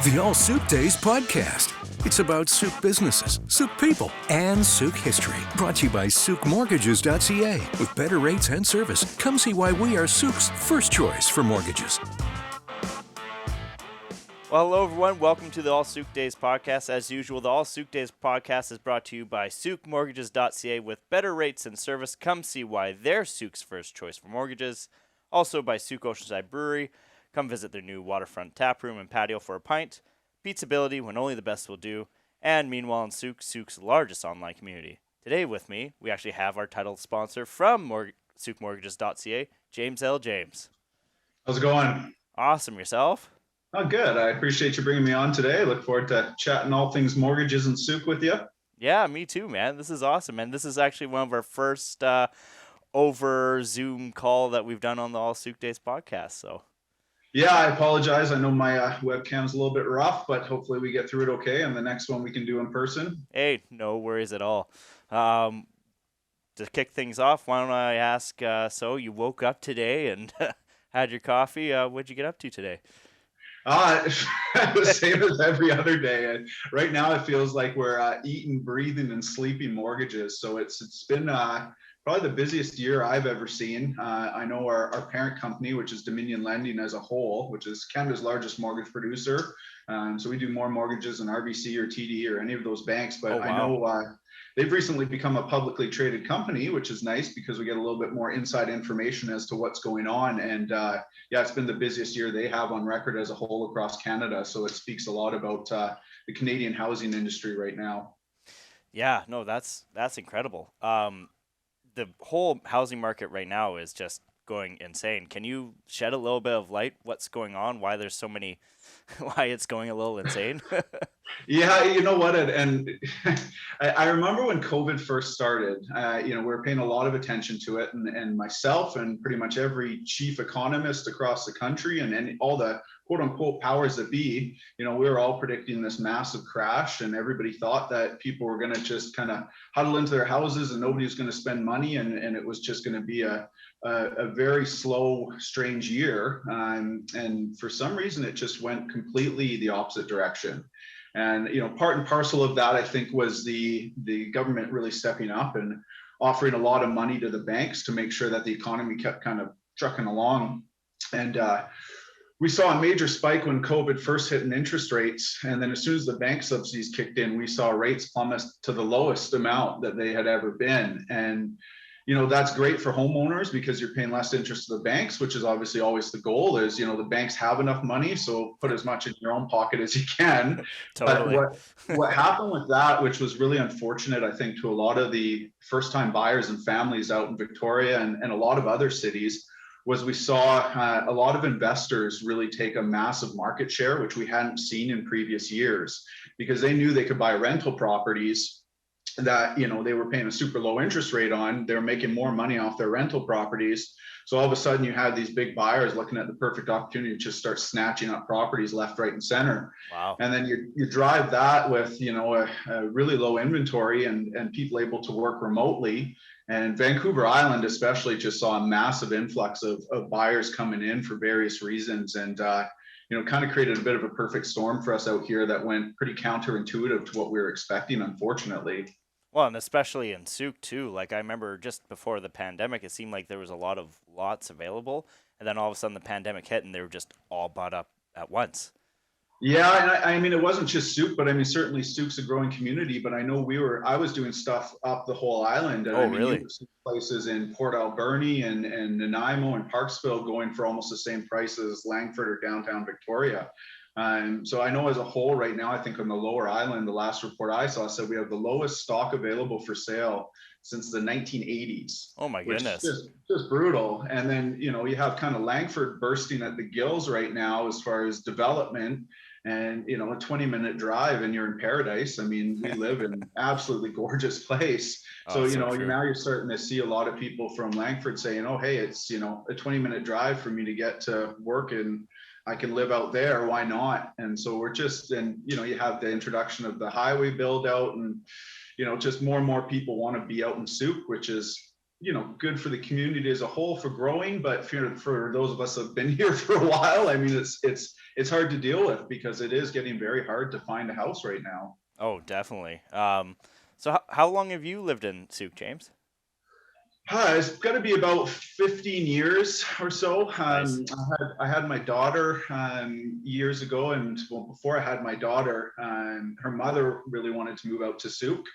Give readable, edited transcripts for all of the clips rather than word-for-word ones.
The All Sooke Days podcast. It's about Sooke businesses, Sooke people, and Sooke history. Brought to you by SookeMortages.ca. With better rates and service, come see why we are Sooke's first choice for mortgages. Well, hello everyone. Welcome to the All Sooke Days podcast. As usual, the All Sooke Days podcast is brought to you by SookeMortages.ca. With better rates and service, come see why they're Sooke's first choice for mortgages. Also by Sooke Oceanside Brewery. Come visit their new waterfront tap room and patio for a pint. Pizzability, when only the best will do. And meanwhile in Sooke, Sooke's largest online community. Today with me, we actually have our title sponsor from SookeMortages.ca, James L. James. How's it going? Awesome. Yourself? Oh, good. I appreciate you bringing me on today. I look forward to chatting all things mortgages and Sooke with you. Yeah, me too, man. This is awesome. And this is actually one of our first over Zoom call that we've done on the All Sooke Days podcast. So. Yeah, I apologize. I know my webcam's a little bit rough, but hopefully we get through it okay. And the next one we can do in person. Hey, no worries at all. To kick things off, why don't I ask, so you woke up today and had your coffee. What'd you get up to today? The same as every other day. And right now it feels like we're eating, breathing, and sleeping mortgages. So it's been probably the busiest year I've ever seen. I know our parent company, which is Dominion Lending as a whole, which is Canada's largest mortgage producer. So we do more mortgages than RBC or TD or any of those banks. But I know they've recently become a publicly traded company, which is nice because we get a little bit more inside information as to what's going on. And yeah, it's been the busiest year they have on record as a whole across Canada. So it speaks a lot about the Canadian housing industry right now. Yeah, no, that's incredible. The whole housing market right now is just going insane. Can you shed a little bit of light what's going on, why there's so many, why it's going a little insane? Yeah, you know what, and I remember when COVID first started, we were paying a lot of attention to it, and myself and pretty much every chief economist across the country and all the quote unquote powers that be, we were all predicting this massive crash, and everybody thought that people were going to just kind of huddle into their houses and nobody was going to spend money, and it was just going to be a very slow, strange year. And for some reason, it just went completely the opposite direction. And, part and parcel of that, I think, was the government really stepping up and offering a lot of money to the banks to make sure that the economy kept kind of trucking along. And we saw a major spike when COVID first hit in interest rates. And then as soon as the bank subsidies kicked in, we saw rates plummet to the lowest amount that they had ever been. And that's great for homeowners because you're paying less interest to the banks, which is obviously always the goal is, the banks have enough money, so put as much in your own pocket as you can. Totally. But what happened with that, which was really unfortunate, I think, to a lot of the first-time buyers and families out in Victoria and a lot of other cities, was we saw a lot of investors really take a massive market share, which we hadn't seen in previous years, because they knew they could buy rental properties that they were paying a super low interest rate on. They're making more money off their rental properties. So all of a sudden you had these big buyers looking at the perfect opportunity to just start snatching up properties left, right, and center. Wow. And then you drive that with a really low inventory and people able to work remotely. And Vancouver Island especially just saw a massive influx of buyers coming in for various reasons, and kind of created a bit of a perfect storm for us out here that went pretty counterintuitive to what we were expecting, unfortunately. Well, and especially in Sooke too. Like I remember just before the pandemic, it seemed like there was a lot of lots available, and then all of a sudden the pandemic hit and they were just all bought up at once. Yeah, and it wasn't just Sooke, but certainly Sooke's a growing community. But I know I was doing stuff up the whole island. And really? You see places in Port Alberni and Nanaimo and Parksville going for almost the same price as Langford or downtown Victoria. So I know as a whole right now, I think on the lower island, the last report I saw said we have the lowest stock available for sale since the 1980s. Oh my goodness. Which is just brutal. And then, you have kind of Langford bursting at the gills right now as far as development. And, a 20-minute drive and you're in paradise. We live in an absolutely gorgeous place. So, now you're starting to see a lot of people from Langford saying, oh, hey, it's, a 20-minute drive for me to get to work and I can live out there. Why not? And so we're just, and, you have the introduction of the highway build out and, just more and more people want to be out in Sooke, which is good for the community as a whole for growing, but for those of us that have been here for a while, I mean, it's hard to deal with because it is getting very hard to find a house right now. Oh, definitely. So how long have you lived in Sooke, James? It's got to be about 15 years or so. Nice. I had my daughter years ago, and well, before I had my daughter, her mother really wanted to move out to Sooke.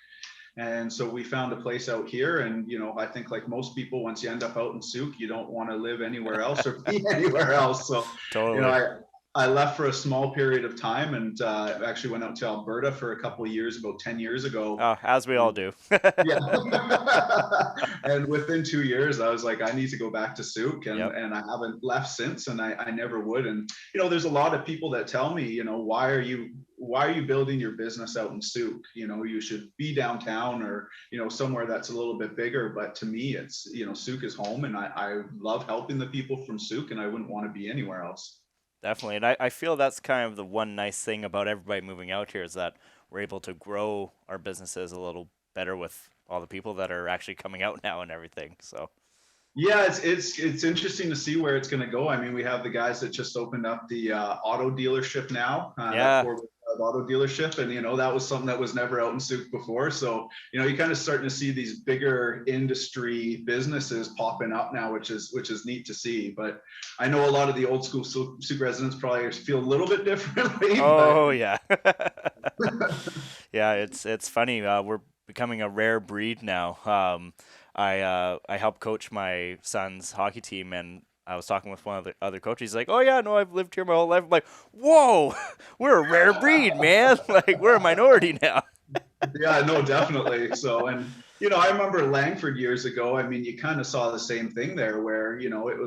And so we found a place out here. And, I think like most people, once you end up out in Sooke, you don't want to live anywhere else or be anywhere else. So, Totally. I left for a small period of time and actually went out to Alberta for a couple of years, about 10 years ago. Oh, as we all do. Yeah. And within 2 years, I was like, I need to go back to Sooke, and, Yep. and I haven't left since, and I never would. And, there's a lot of people that tell me, why are you building your business out in Sooke? You should be downtown or, somewhere that's a little bit bigger. But to me, it's, Sooke is home, and I love helping the people from Sooke, and I wouldn't want to be anywhere else. Definitely. And I feel that's kind of the one nice thing about everybody moving out here is that we're able to grow our businesses a little better with all the people that are actually coming out now and everything. So Yeah, it's interesting to see where it's going to go. I mean, we have the guys that just opened up the auto dealership now, yeah, auto dealership, and that was something that was never out in Sooke before. So you're kind of starting to see these bigger industry businesses popping up now, which is neat to see. But I know a lot of the old school Sooke residents probably feel a little bit differently. oh yeah. Yeah, it's funny. We're becoming a rare breed now. I help coach my son's hockey team, and I was talking with one of the other coaches. He's like, "Oh yeah, no, I've lived here my whole life." I'm like, "Whoa, we're a rare breed, man! Like we're a minority now." Yeah, no, definitely. So, and I remember Langford years ago. I mean, you kind of saw the same thing there, where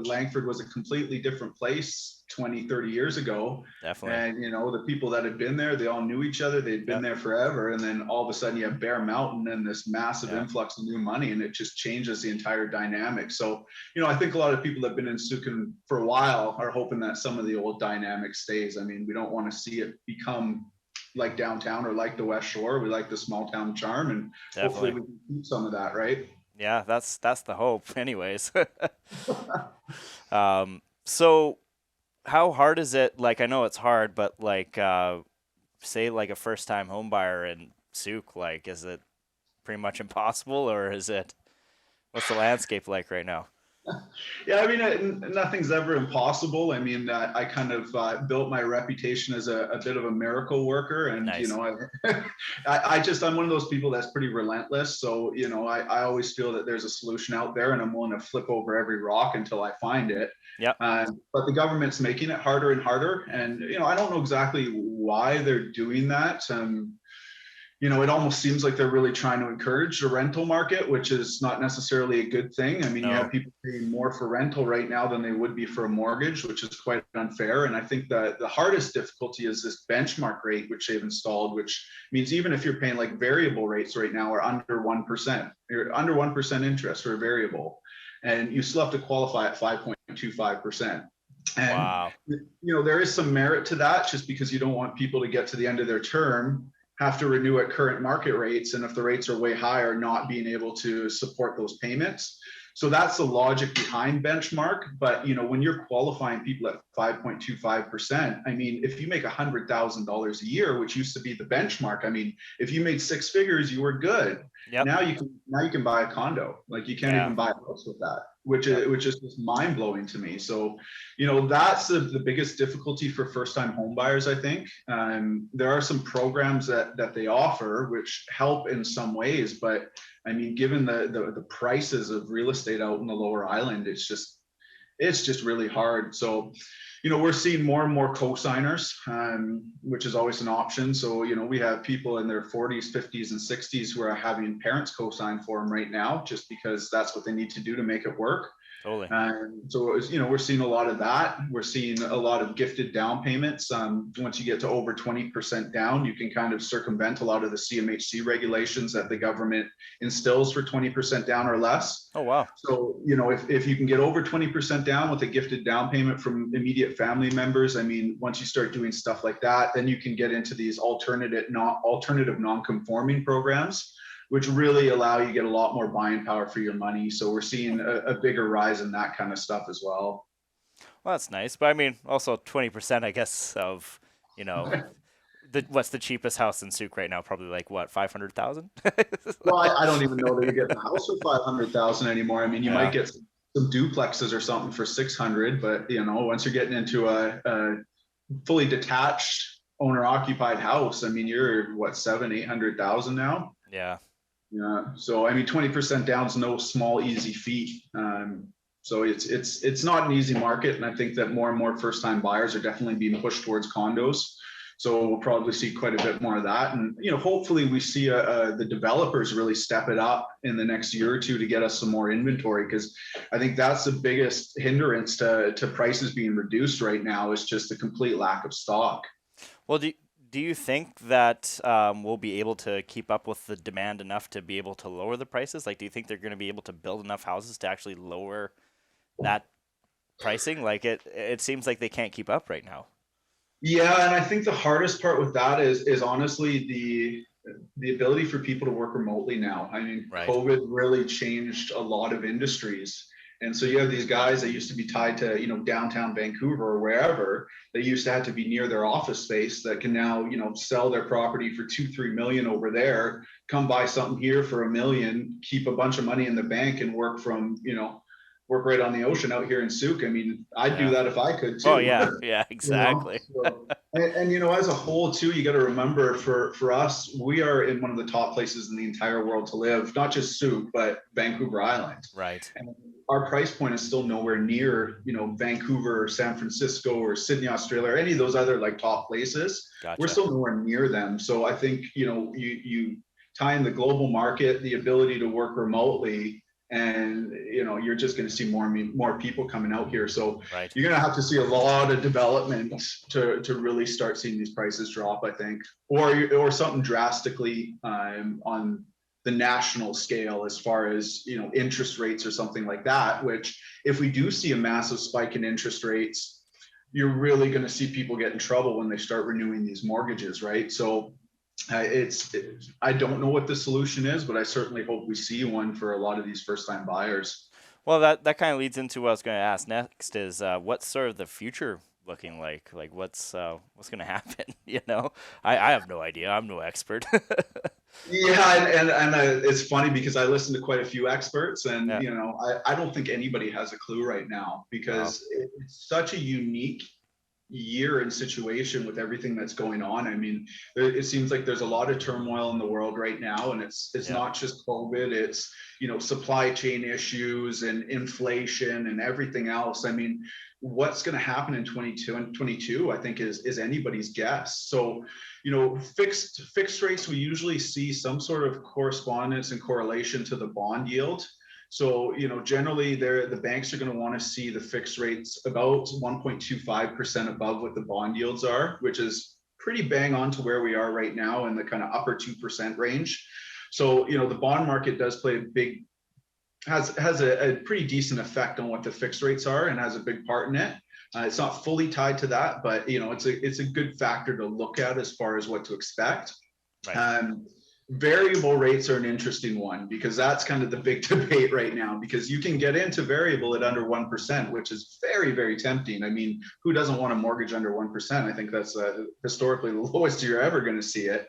Langford was a completely different place 20, 30 years ago. Definitely. And the people that had been there, they all knew each other. They'd been there forever. And then all of a sudden, you have Bear Mountain and this massive influx of new money, and it just changes the entire dynamic. So, I think a lot of people that have been in Sooke for a while are hoping that some of the old dynamic stays. I mean, we don't want to see it become like downtown or like the West Shore. We like the small town charm, and hopefully we can keep some of that, right? Yeah, that's the hope anyways. So how hard is it? Like, I know it's hard, but like, say like a first time home buyer in Sooke, like, is it pretty much impossible, or what's the landscape like right now? Yeah, I mean, nothing's ever impossible. I mean, I kind of built my reputation as a bit of a miracle worker, and Nice. I'm one of those people that's pretty relentless. So I always feel that there's a solution out there, and I'm willing to flip over every rock until I find it. Yep. But the government's making it harder and harder, and I don't know exactly why they're doing that. It almost seems like they're really trying to encourage the rental market, which is not necessarily a good thing. I mean, You have people paying more for rental right now than they would be for a mortgage, which is quite unfair. And I think that the hardest difficulty is this benchmark rate, which they've installed, which means even if you're paying like variable rates right now are under 1%, you're under 1% interest for a variable, and you still have to qualify at 5.25%. And, wow. There is some merit to that, just because you don't want people to get to the end of their term, have to renew at current market rates, and if the rates are way higher, not being able to support those payments. So that's the logic behind benchmark. But when you're qualifying people at 5.25%, I mean, if you make $100,000 a year, which used to be the benchmark, I mean, if you made six figures, you were good. Yep. Now you can buy a condo. Like, you can't even buy a house with that, which is just mind blowing to me. So, that's the biggest difficulty for first time home buyers, I think. There are some programs that they offer which help in some ways, but I mean, given the prices of real estate out in the Lower Island, it's just really hard. So, we're seeing more and more co-signers, which is always an option. So, we have people in their 40s, 50s, and 60s who are having parents co-sign for them right now, just because that's what they need to do to make it work. Totally. So, we're seeing a lot of that. We're seeing a lot of gifted down payments. Once you get to over 20% down, you can kind of circumvent a lot of the CMHC regulations that the government instills for 20% down or less. Oh, wow. So, if you can get over 20% down with a gifted down payment from immediate family members, I mean, once you start doing stuff like that, then you can get into these alternative non-conforming programs, which really allow you to get a lot more buying power for your money. So we're seeing a bigger rise in that kind of stuff as well. Well, that's nice. But I mean, also 20%, I guess, of, what's the cheapest house in Sooke right now? Probably like what, 500,000? Well, I don't even know that you're getting a house for 500,000 anymore. I mean, you might get some duplexes or something for 600, but once you're getting into a fully detached owner-occupied house, I mean, you're what, 700,000-800,000 now? Yeah. Yeah. So I mean, 20% down is no small, easy feat. So it's not an easy market, and I think that more and more first-time buyers are definitely being pushed towards condos. So we'll probably see quite a bit more of that, and hopefully we see the developers really step it up in the next year or two to get us some more inventory, because I think that's the biggest hindrance to prices being reduced right now, is just the complete lack of stock. Well, do you think that we'll be able to keep up with the demand enough to be able to lower the prices? Like, do you think they're going to be able to build enough houses to actually lower that pricing? Like, it seems like they can't keep up right now. Yeah, and I think the hardest part with that is honestly the ability for people to work remotely now. I mean, Right. COVID really changed a lot of industries. And so you have these guys that used to be tied to, downtown Vancouver or wherever. They used to have to be near their office space, that can now, sell their property for 2-3 million over there, come buy something here for $1 million, keep a bunch of money in the bank, and work right on the ocean out here in Sooke. I mean, I'd do that if I could too. Oh yeah, yeah, exactly. And as a whole too, you got to remember, for us, we are in one of the top places in the entire world to live, not just Sooke, but Vancouver Island. Right. And our price point is still nowhere near, Vancouver, or San Francisco, or Sydney, Australia, or any of those other like top places. Gotcha. We're still nowhere near them. So I think, you tie in the global market, the ability to work remotely, and you're just going to see more people coming out here. So Right. you're going to have to see a lot of development to really start seeing these prices drop, I think, or something drastically on the national scale, as far as interest rates or something like that. Which, if we do see a massive spike in interest rates, you're really going to see people get in trouble when they start renewing these mortgages, right? So I don't know what the solution is, but I certainly hope we see one for a lot of these first-time buyers. Well, that kind of leads into what I was going to ask next, is what's sort of the future looking like? Like, what's going to happen? I have no idea. I'm no expert. Yeah, and it's funny because I listen to quite a few experts, and Yeah. I don't think anybody has a clue right now, because it's such a unique year and situation with everything that's going on. I mean, it seems like there's a lot of turmoil in the world right now, and it's not just COVID, it's supply chain issues and inflation and everything else. I mean, what's going to happen in 22 I think is anybody's guess. So fixed rates, we usually see some sort of correspondence and correlation to the bond yield. So, generally the banks are going to want to see the fixed rates about 1.25% above what the bond yields are, which is pretty bang on to where we are right now, in the kind of upper 2% range. So, the bond market does play has a pretty decent effect on what the fixed rates are, and has a big part in it. It's not fully tied to that, but it's a good factor to look at as far as what to expect. Right. Variable rates are an interesting one, because that's kind of the big debate right now, because you can get into variable at under 1%, which is very, very tempting. I mean, who doesn't want a mortgage under 1%? I think that's historically the lowest you're ever going to see it.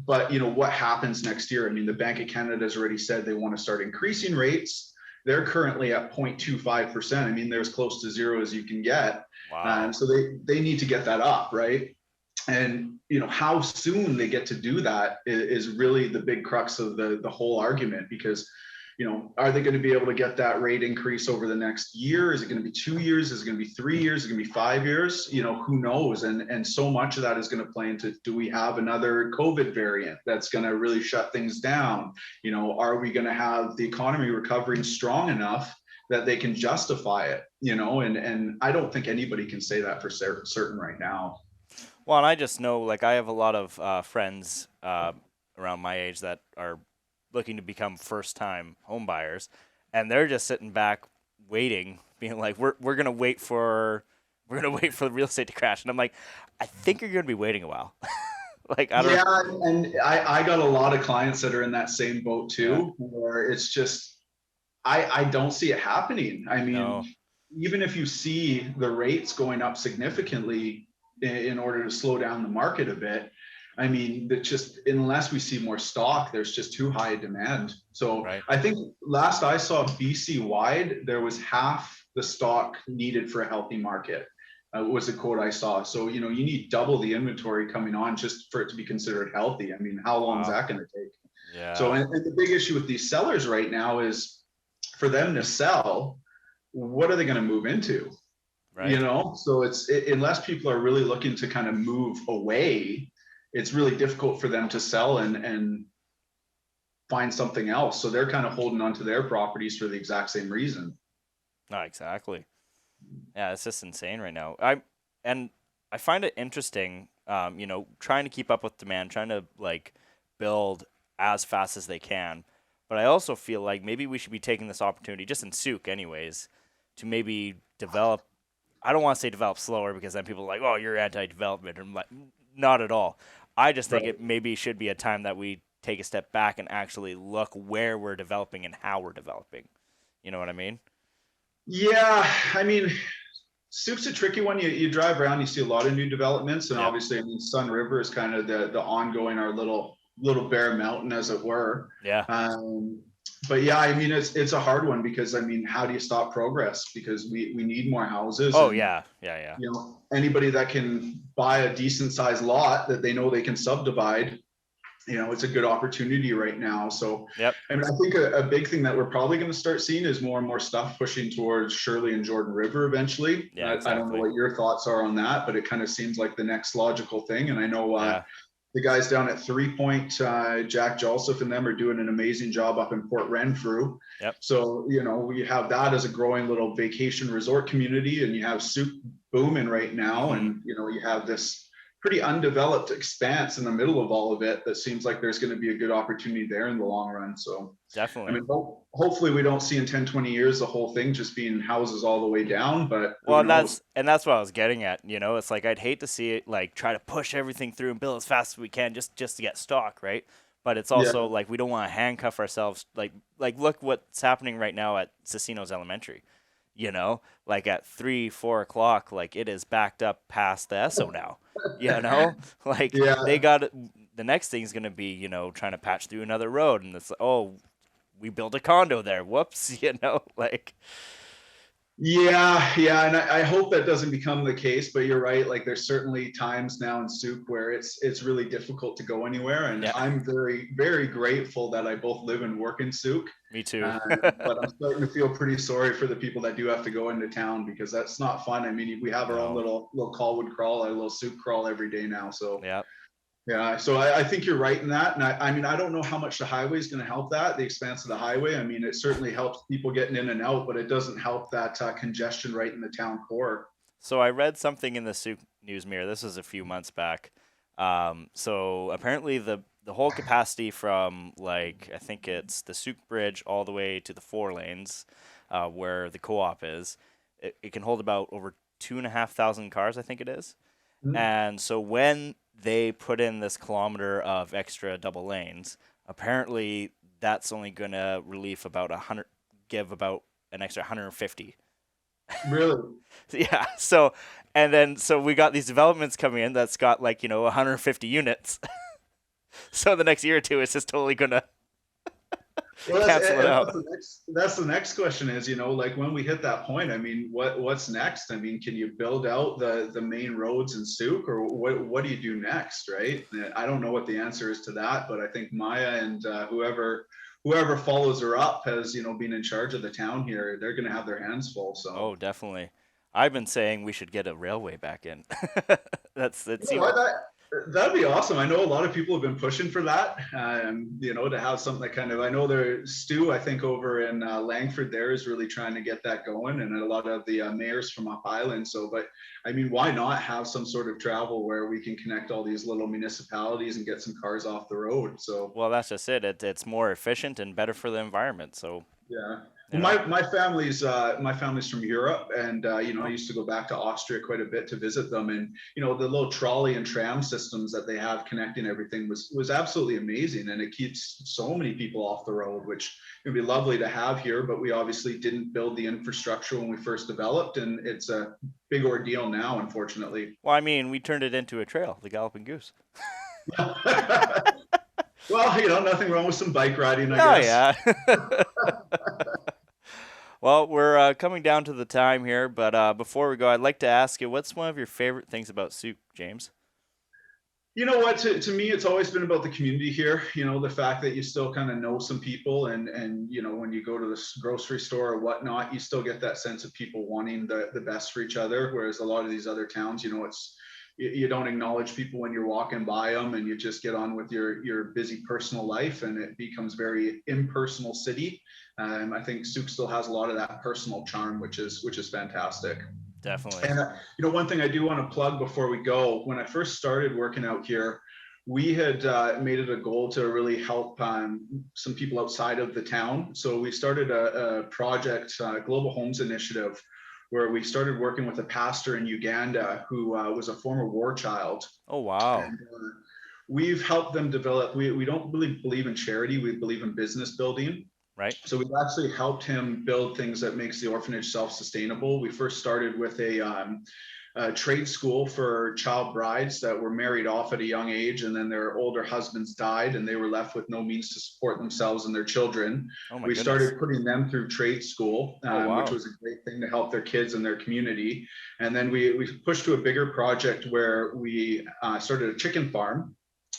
But what happens next year? I mean, the Bank of Canada has already said they want to start increasing rates. They're currently at 0.25%. I mean, they're as close to zero as you can get. Wow. So they need to get that up, right? And how soon they get to do that is really the big crux of the whole argument, because are they going to be able to get that rate increase over the next year? Is it going to be 2 years? Is it going to be 3 years? Is it going to be 5 years? Who knows? And so much of that is going to play into, do we have another COVID variant that's going to really shut things down? Are we going to have the economy recovering strong enough that they can justify it? And I don't think anybody can say that for certain right now. Well, and I just know, like, I have a lot of friends around my age that are looking to become first-time home buyers, and they're just sitting back waiting, being like, we're gonna wait for the real estate to crash. And I'm like, I think you're gonna be waiting a while. Like, I don't. Yeah, and I got a lot of clients that are in that same boat Yeah. too, where it's just I don't see it happening. I mean, No. even if you see the rates going up significantly in order to slow down the market a bit, I mean, that just unless we see more stock, there's just too high a demand. So Right. I think last I saw BC wide, there was half the stock needed for a healthy market. Was a quote I saw. So, you need double the inventory coming on just for it to be considered healthy. I mean, how long is Wow. that going to take? So, Yeah. and the big issue with these sellers right now is for them to sell, what are they going to move into? Right. So unless people are really looking to kind of move away, it's really difficult for them to sell and find something else. So they're kind of holding on to their properties for the exact same reason. No, exactly. Yeah, it's just insane right now. I find it interesting, trying to keep up with demand, trying to like build as fast as they can. But I also feel like maybe we should be taking this opportunity, just in Sooke anyways, to maybe develop. I don't want to say develop slower because then people are like, oh, you're anti-development. And I'm like, not at all. I just think Right. it maybe should be a time that we take a step back and actually look where we're developing and how we're developing. You know what I mean? Yeah, I mean, Soup's a tricky one. You drive around, you see a lot of new developments, and Yep. obviously, I mean, Sun River is kind of the ongoing, our little bear mountain, as it were. Yeah. But yeah, I mean, it's a hard one because I mean, how do you stop progress? Because we need more houses, Oh and yeah. Yeah. Yeah. anybody that can buy a decent sized lot that they know they can subdivide, it's a good opportunity right now. So, Yep. I mean, I think a big thing that we're probably going to start seeing is more and more stuff pushing towards Shirley and Jordan River eventually. Yeah. I don't know Exactly. what your thoughts are on that, but it kind of seems like the next logical thing. And I know Yeah. the guys down at 3 Point, Jack Joseph and them are doing an amazing job up in Port Renfrew. Yep. So, we have that as a growing little vacation resort community, and you have Sooke booming right now. Mm-hmm. And, you have this pretty undeveloped expanse in the middle of all of it that seems like there's going to be a good opportunity there in the long run. So, I Definitely. mean, hopefully we don't see in 10, 20 years the whole thing just being houses all the way down, but Well, who and knows? that's what I was getting at. It's like I'd hate to see it like try to push everything through and build as fast as we can just to get stock, right? But it's Yeah. also like we don't want to handcuff ourselves. Like look what's happening right now at Cecinos Elementary. Like at 3-4 o'clock, like it is backed up past the ESO now. Like Yeah. they got the next thing's gonna be trying to patch through another road, and it's oh we built a condo there. Whoops, like. Yeah, and I hope that doesn't become the case. But you're right. Like, there's certainly times now in Sooke where it's really difficult to go anywhere, and Yeah. I'm very, very grateful that I both live and work in Sooke. Me too. But I'm starting to feel pretty sorry for the people that do have to go into town because that's not fun. I mean, we have our own No. little Colwood crawl, our little Sooke crawl every day now. So Yeah. yeah, so I think you're right in that. And I mean, I don't know how much the highway is going to help that, the expanse of the highway. I mean, it certainly helps people getting in and out, but it doesn't help that congestion right in the town core. So I read something in the Sooke News Mirror. This was a few months back. So apparently the whole capacity from like I think it's the Sooke Bridge all the way to the 4 lanes, where the co-op is, it can hold about over 2,500 cars. I think it is. Mhm. And so when they put in this kilometer of extra double lanes, apparently that's only gonna give about an extra 150. Really? Yeah. So we got these developments coming in that's got 150 units. So the next year or two, it's just totally gonna Well, cancel it out. that's the next question is, like when we hit that point, I mean, what's next? I mean, can you build out the main roads in Sooke, or what do you do next, right? I don't know what the answer is to that, but I think Maya and whoever follows her up has, been in charge of the town here, they're going to have their hands full. So Oh, definitely. I've been saying we should get a railway back in. It you know seems. what, that'd be awesome. I know a lot of people have been pushing for that, to have something that kind of, I know Stu, I think over in Langford there is really trying to get that going, and a lot of the mayors from up island. So, but I mean, why not have some sort of travel where we can connect all these little municipalities and get some cars off the road? So Well, that's just it. It's more efficient and better for the environment. So yeah. My family's from Europe, and I used to go back to Austria quite a bit to visit them, and the little trolley and tram systems that they have connecting everything was absolutely amazing, and it keeps so many people off the road, which would be lovely to have here. But we obviously didn't build the infrastructure when we first developed, and it's a big ordeal now, unfortunately. Well, I mean, we turned it into a trail, the Galloping Goose. Well, nothing wrong with some bike riding, I guess. Yeah. Well, we're coming down to the time here, but before we go, I'd like to ask you, what's one of your favorite things about Sooke, James? You know what? To me, it's always been about the community here. The fact that you still kind of know some people, and when you go to the grocery store or whatnot, you still get that sense of people wanting the best for each other. Whereas a lot of these other towns, you don't acknowledge people when you're walking by them, and you just get on with your busy personal life, and it becomes very impersonal city. I think Sooke still has a lot of that personal charm, which is fantastic. Definitely. And one thing I do want to plug before we go, when I first started working out here, we had made it a goal to really help some people outside of the town. So we started a project, Global Homes Initiative, where we started working with a pastor in Uganda who was a former war child. Oh, wow. And, we've helped them develop. We don't really believe in charity. We believe in business building. Right. So we've actually helped him build things that makes the orphanage self-sustainable. We first started with a trade school for child brides that were married off at a young age, and then their older husbands died, and they were left with no means to support themselves and their children. We started putting them through trade school, which was a great thing to help their kids and their community. And then we pushed to a bigger project where we started a chicken farm.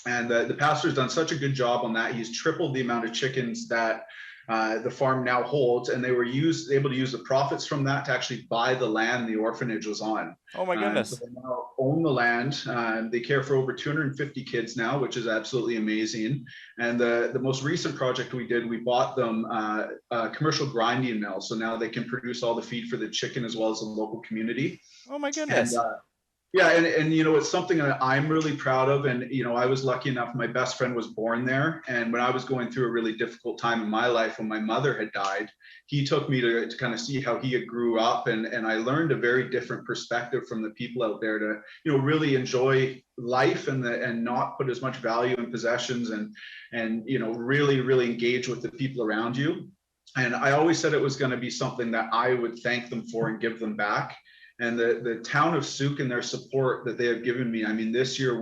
And the pastor's done such a good job on that. He's tripled the amount of chickens that the farm now holds, and they were able to use the profits from that to actually buy the land the orphanage was on. Oh my goodness. So they now own the land. They care for over 250 kids now, which is absolutely amazing. And the most recent project we did, we bought them a commercial grinding mill. So now they can produce all the feed for the chicken as well as the local community. Oh my goodness. And, it's something that I'm really proud of. And, I was lucky enough, my best friend was born there. And when I was going through a really difficult time in my life, when my mother had died, he took me to kind of see how he had grew up. And I learned a very different perspective from the people out there to, really enjoy life and not put as much value in possessions and really, really engage with the people around you. And I always said it was going to be something that I would thank them for and give them back. And the town of Sooke and their support that they have given me. I mean, this year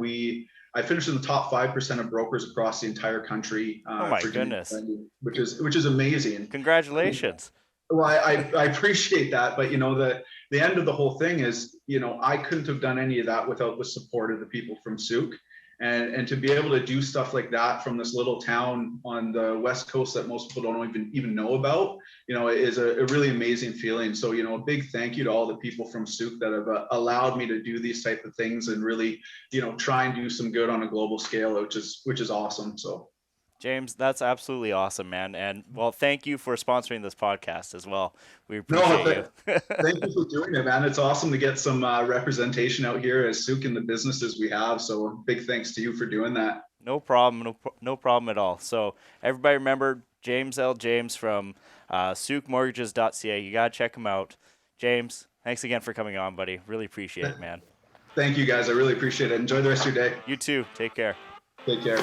I finished in the top 5% of brokers across the entire country. Oh my goodness! Which is amazing. Congratulations. Well, I appreciate that, but the end of the whole thing is I couldn't have done any of that without the support of the people from Sooke. And to be able to do stuff like that from this little town on the West Coast that most people don't even know about, is a really amazing feeling. So, a big thank you to all the people from Sooke that have allowed me to do these type of things and really, try and do some good on a global scale, which is awesome. So, James, that's absolutely awesome, man. And well, thank you for sponsoring this podcast as well. We appreciate you. Thank you for doing it, man. It's awesome to get some representation out here as Sooke and the businesses we have. So big thanks to you for doing that. No problem. No problem at all. So everybody remember James from SookeMortages.ca. You got to check him out. James, thanks again for coming on, buddy. Really appreciate it, man. Thank you, guys. I really appreciate it. Enjoy the rest of your day. You too. Take care. Take care.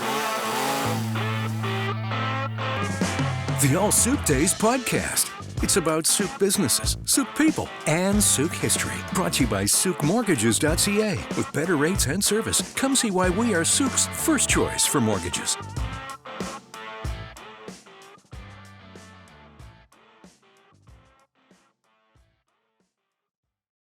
The All Sooke Days podcast. It's about Sooke businesses, Sooke people, and Sooke history. Brought to you by SookeMortages.ca. With better rates and service, come see why we are Sooke's first choice for mortgages.